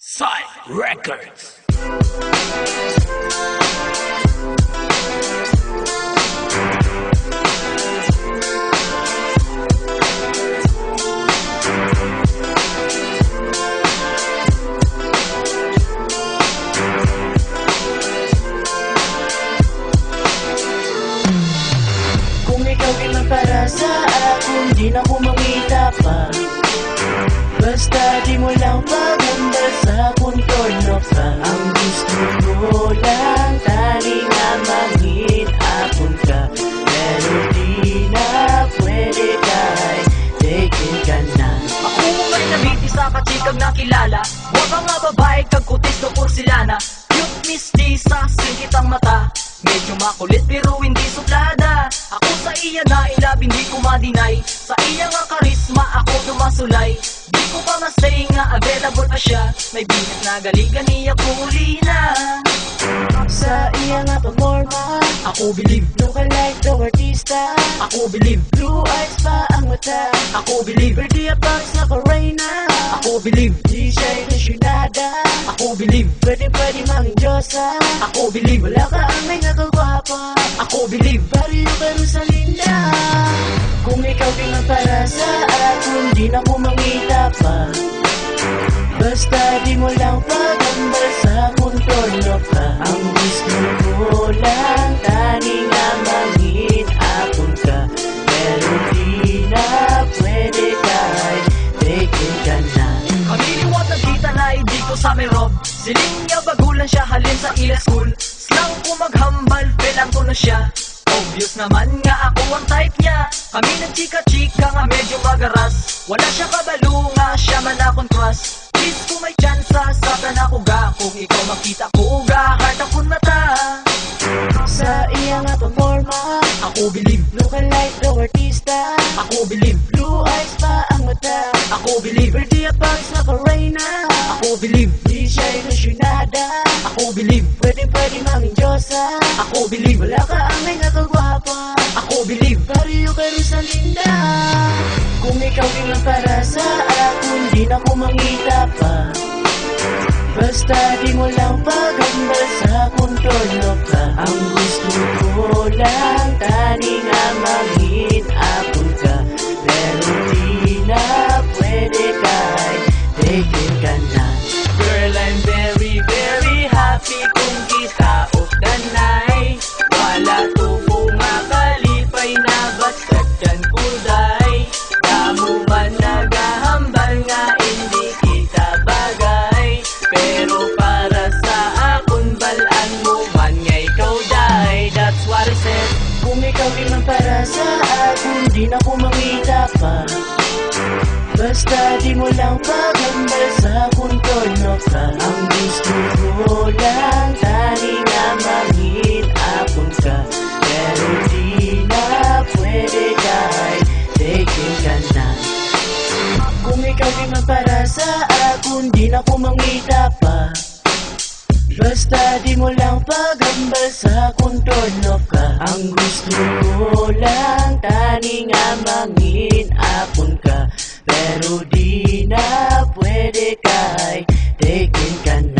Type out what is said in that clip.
Side Records. Kung ikaw din lang para sa akin, di na ko mamita pa. Basta di mo lang paganda sa puntorno ka. Ang gusto ko lang tali na mangin-apon ka. Pero di na pwede kahit taken ka na. Ako nga'y nabiti sa kachikag na kilala. Huwag ang mga babae kag kutis do porcelana. Cute misty sa singkit ang mata. Medyo makulit pero hindi suplada. Ako sa iya na ilab hindi ko madinay. Sa iya nga karisma ako dumasulay. Di ko pa masay nga available pa siya. May bigat na galigan niya puli na. Sa iya nga pagmorma, Ako believe, lookalike daw artista. ako believe, Blue eyes pa ang mata. ako believe, Pretty a box na karayna. ako believe, Di siya ilusyonada. ako believe, Pwede maging Diyosa. ako believe, Wala ka ang may nagagwapa. ako believe. Barrio pero sa linda. Kung ikaw din ang para sa akin, di na ko mangita pa. Basta di mo lang pagamba sa puntorno ka. Ang gusto ko lang tani nga mangin-apon ka. Pero di na pwede kahit taken ka na. Kamiliwat na kita na hindi ko sa may rob. Siling niya bagulan siya halin sa ila school. Slang ko maghambal, pelang ko na siya. Obvious naman nga ako ang type niya. Kami nagchika-chika nga medyo magaras. Wala siya kabalo nga siya man akong trust. Please kung may tsansa sa ako ga. Kung ikaw makita ko ga, heart akong mata. Sa iya nga pagmorma, Ako believe, lookalike daw artista. ako believe, Blue eyes pa ang mata. ako believe, Pretty a box na karayna. ako believe, Di siya ilusyonada. ako believe, Pwede maging Diyosa. ako believe, Wala ka ang may nagagwapa. ako believe. Barrio pero sa linda. Kung ikaw din lang para sa akin, di na ko mangita pa. Basta di mo lang pagamba sa puntorno ka. Ang gusto ko lang tani nga mangin-apon ka. Pero di na pwede kahit taken ka na. Girl, I'm very, very happy kung kita of the night. Wala to makalipay na basta't yan kuday. Damo man nagahambal nga hindi kita bagay. Pero para sa akon balaan mo man nga ikaw day. That's what I said. Kung ikaw din lang para sa akin, di na ko mangita pa. Basta di mo lang pagamba sa puntorno ka. Ang gusto ko lang tani nga mangin-apon ka. Pero di na pwede kahit taken ka na. Kung ikaw din lang para sa akin, di na ko mangita pa. Basta di mo lang pagamba sa puntorno ka. Ang gusto ko lang tani nga mangin-apon ka. Pero di na pwede kahit taken ka na.